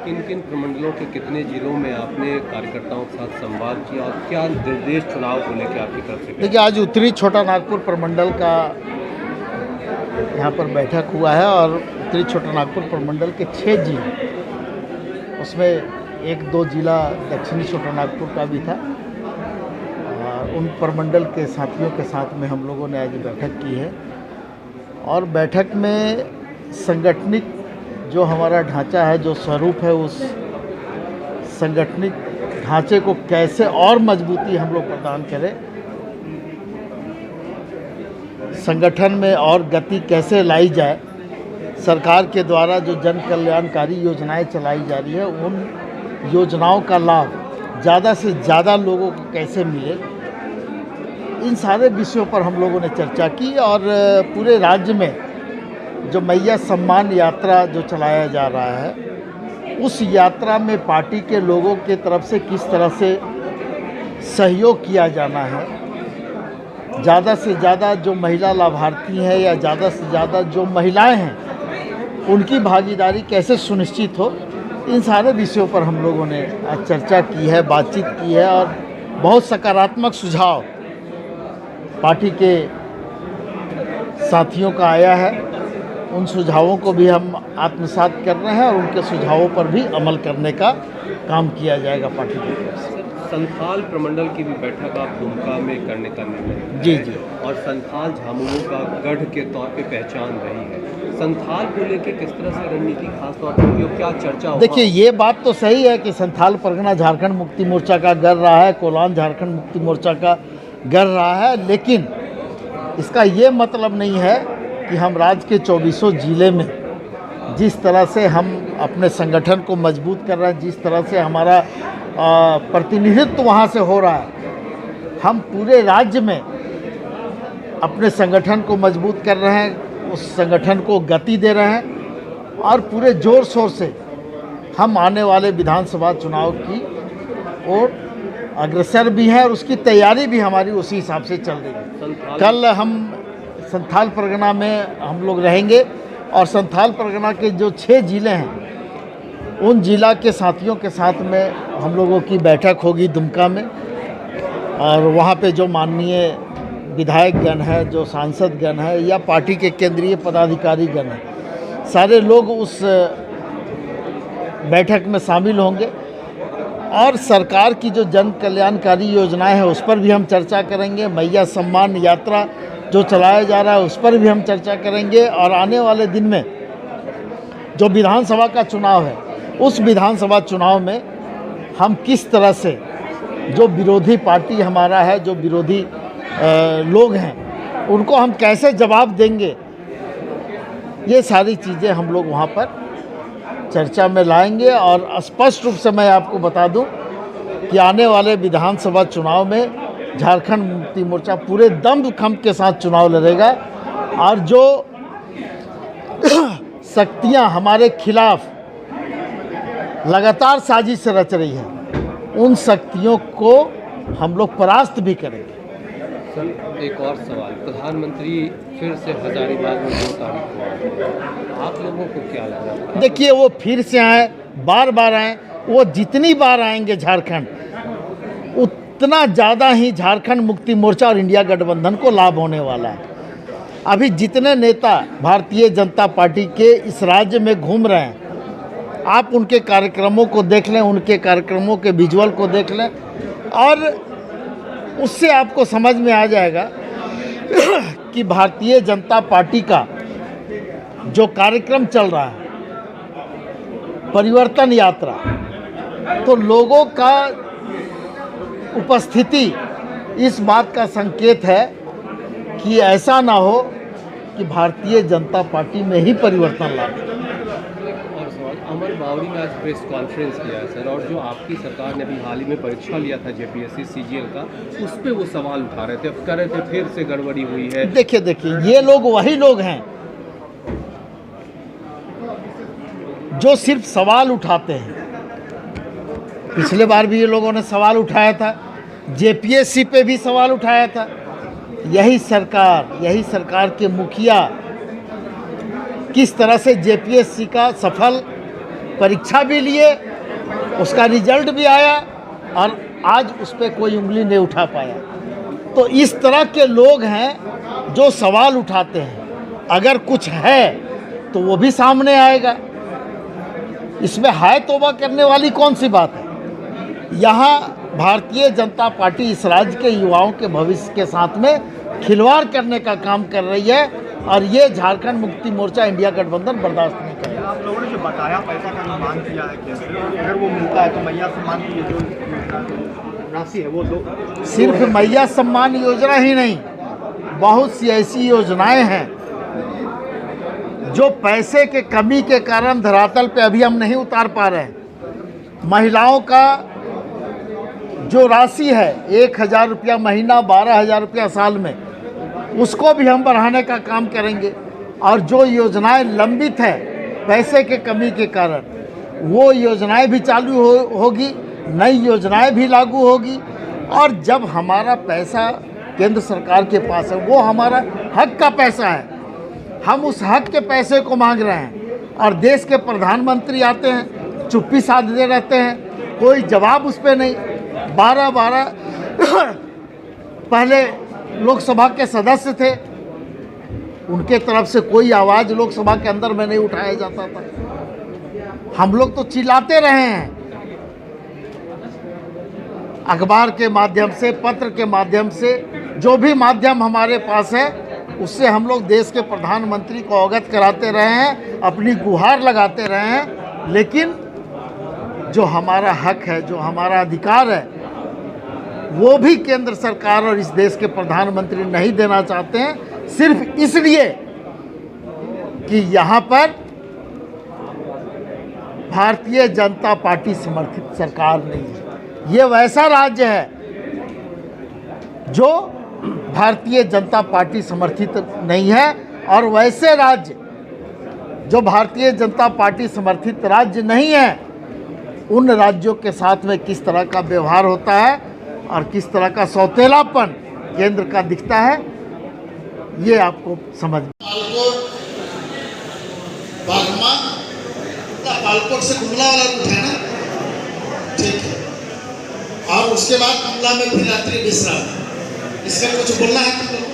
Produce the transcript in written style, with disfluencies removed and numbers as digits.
किन किन प्रमंडलों के कितने जिलों में आपने कार्यकर्ताओं के साथ संवाद किया और क्या निर्देश चुनाव को लेकर आपकी तरफ से? देखिए, आज उत्तरी छोटा नागपुर प्रमंडल का यहाँ पर बैठक हुआ है और उत्तरी छोटा नागपुर प्रमंडल के 6 जिले, उसमें 1-2 जिला दक्षिणी छोटा नागपुर का भी था। और उन प्रमंडल के साथियों के साथ में हम लोगों ने आज बैठक की है और बैठक में संगठनिक जो हमारा ढांचा है, जो स्वरूप है, उस संगठनिक ढांचे को कैसे और मजबूती हम लोग प्रदान करें, संगठन में और गति कैसे लाई जाए, सरकार के द्वारा जो जन कल्याणकारी योजनाएं चलाई जा रही है उन योजनाओं का लाभ ज़्यादा से ज़्यादा लोगों को कैसे मिले, इन सारे विषयों पर हम लोगों ने चर्चा की। और पूरे राज्य में जो मैया सम्मान यात्रा जो चलाया जा रहा है, उस यात्रा में पार्टी के लोगों के तरफ से किस तरह से सहयोग किया जाना है, ज़्यादा से ज़्यादा जो महिला लाभार्थी हैं या ज़्यादा से ज़्यादा जो महिलाएं हैं उनकी भागीदारी कैसे सुनिश्चित हो, इन सारे विषयों पर हम लोगों ने आज चर्चा की है, बातचीत की है और बहुत सकारात्मक सुझाव पार्टी के साथियों का आया है। उन सुझावों को भी हम आत्मसात कर रहे हैं और उनके सुझावों पर भी अमल करने का काम किया जाएगा पार्टी की तरफ से। संथाल प्रमंडल की भी बैठक आप दुमका में करने का निर्णय जी जी और संथाल झामुमो का गढ़ के तौर पे पहचान रही है, संथाल को लेकर किस तरह से रणनीति खास तौर पर होगी और क्या चर्चा होगा? देखिए, ये बात तो सही है कि संथाल परगना झारखंड मुक्ति मोर्चा का गढ़ रहा है, कोलान झारखंड मुक्ति मोर्चा का गढ़ रहा है, लेकिन इसका ये मतलब नहीं है कि हम राज्य के 24 जिले में जिस तरह से हम अपने संगठन को मजबूत कर रहे हैं, जिस तरह से हमारा प्रतिनिधित्व वहाँ से हो रहा है, हम पूरे राज्य में अपने संगठन को मजबूत कर रहे हैं, उस संगठन को गति दे रहे हैं और पूरे जोर शोर से हम आने वाले विधानसभा चुनाव की ओर अग्रसर भी हैं और उसकी तैयारी भी हमारी उसी हिसाब से चल रही है। कल हम संथाल परगना में हम लोग रहेंगे और संथाल परगना के जो 6 जिले हैं उन जिला के साथियों के साथ में हम लोगों की बैठक होगी दुमका में और वहाँ पे जो माननीय विधायकगण है, जो सांसदगण है या पार्टी के केंद्रीय पदाधिकारी गण हैं, सारे लोग उस बैठक में शामिल होंगे और सरकार की जो जन कल्याणकारी योजनाएं हैं उस पर भी हम चर्चा करेंगे। मैया सम्मान यात्रा जो चलाया जा रहा है उस पर भी हम चर्चा करेंगे और आने वाले दिन में जो विधानसभा का चुनाव है उस विधानसभा चुनाव में हम किस तरह से जो विरोधी पार्टी हमारा है, जो विरोधी लोग हैं, उनको हम कैसे जवाब देंगे, ये सारी चीज़ें हम लोग वहाँ पर चर्चा में लाएंगे। और स्पष्ट रूप से मैं आपको बता दूं कि आने वाले विधानसभा चुनाव में झारखंड मुक्ति मोर्चा पूरे दमखम के साथ चुनाव लड़ेगा और जो शक्तियां हमारे खिलाफ लगातार साजिश रच रही हैं, उन शक्तियों को हम लोग परास्त भी करेंगे। सर, एक और सवाल, प्रधानमंत्री फिर से हजारीबाग में 2 तारीख को, आप लोगों को क्या लग रहा है? देखिए, वो फिर से आए, बार बार आए, वो जितनी बार आएंगे झारखंड उतना ज़्यादा ही झारखंड मुक्ति मोर्चा और इंडिया गठबंधन को लाभ होने वाला है। अभी जितने नेता भारतीय जनता पार्टी के इस राज्य में घूम रहे हैं, आप उनके कार्यक्रमों को देख लें, उनके कार्यक्रमों के विजुअल को देख लें और उससे आपको समझ में आ जाएगा कि भारतीय जनता पार्टी का जो कार्यक्रम चल रहा है, परिवर्तन यात्रा, तो लोगों का उपस्थिति इस बात का संकेत है कि ऐसा ना हो कि भारतीय जनता पार्टी में ही परिवर्तन लाए। और सवाल, अमर बावरी ने आज प्रेस कॉन्फ्रेंस किया है सर, और जो आपकी सरकार ने अभी हाल ही में परीक्षा लिया था जेपीएससी सीजीएल का, उस पर वो सवाल उठा रहे थे, अब कह रहे थे फिर से गड़बड़ी हुई है। देखिए, ये लोग वही लोग हैं जो सिर्फ सवाल उठाते हैं। पिछले बार भी ये लोगों ने सवाल उठाया था, जेपीएससी पे भी सवाल उठाया था। यही सरकार के मुखिया किस तरह से जेपीएससी का सफल परीक्षा भी लिए, उसका रिजल्ट भी आया और आज उस पर कोई उंगली नहीं उठा पाया। तो इस तरह के लोग हैं जो सवाल उठाते हैं। अगर कुछ है तो वो भी सामने आएगा। इसमें हाय तौबा करने वाली कौन सी बात है। यहाँ भारतीय जनता पार्टी इस राज्य के युवाओं के भविष्य के साथ में खिलवाड़ करने का काम कर रही है और ये झारखंड मुक्ति मोर्चा इंडिया गठबंधन बर्दाश्त नहीं करेगा। आप लोगों ने जो बकाया पैसा का मांग किया है केंद्र, अगर वो मिलता है तो मैया सम्मान की जो राशि है वो दो। सिर्फ मैया सम्मान योजना ही नहीं, बहुत सी ऐसी योजनाएं हैं जो पैसे के कमी के कारण धरातल पे अभी हम नहीं उतार पा रहे हैं। महिलाओं का जो राशि है 1,000 रुपया महीना, 12,000 रुपया साल में, उसको भी हम बढ़ाने का काम करेंगे। और जो योजनाएं लंबित है पैसे के कमी के कारण, वो योजनाएं भी चालू होगी, नई योजनाएं भी लागू होगी। और जब हमारा पैसा केंद्र सरकार के पास है, वो हमारा हक का पैसा है, हम उस हक के पैसे को मांग रहे हैं और देश के प्रधानमंत्री आते हैं, चुप्पी साधे रहते हैं, कोई जवाब उस पर नहीं। 12 पहले लोकसभा के सदस्य थे, उनके तरफ से कोई आवाज़ लोकसभा के अंदर में नहीं उठाया जाता था। हम लोग तो चिल्लाते रहे हैं, अखबार के माध्यम से, पत्र के माध्यम से, जो भी माध्यम हमारे पास है उससे हम लोग देश के प्रधानमंत्री को अवगत कराते रहे हैं, अपनी गुहार लगाते रहे हैं। लेकिन जो हमारा हक है, जो हमारा अधिकार है, वो भी केंद्र सरकार और इस देश के प्रधानमंत्री नहीं देना चाहते हैं, सिर्फ इसलिए कि यहाँ पर भारतीय जनता पार्टी समर्थित सरकार नहीं है। ये वैसा राज्य है जो भारतीय जनता पार्टी समर्थित नहीं है, और वैसे राज्य जो भारतीय जनता पार्टी समर्थित राज्य नहीं है, उन राज्यों के साथ में किस तरह का व्यवहार होता है और किस तरह का सौतेलापन केंद्र का दिखता है, ये आपको समझ। पालकोट से कुमला वाला रूट है ना, ठीक है। और उसके बाद कुमला में फिर रात्रि विश्राम। इसका कुछ बोलना है तुम लोग?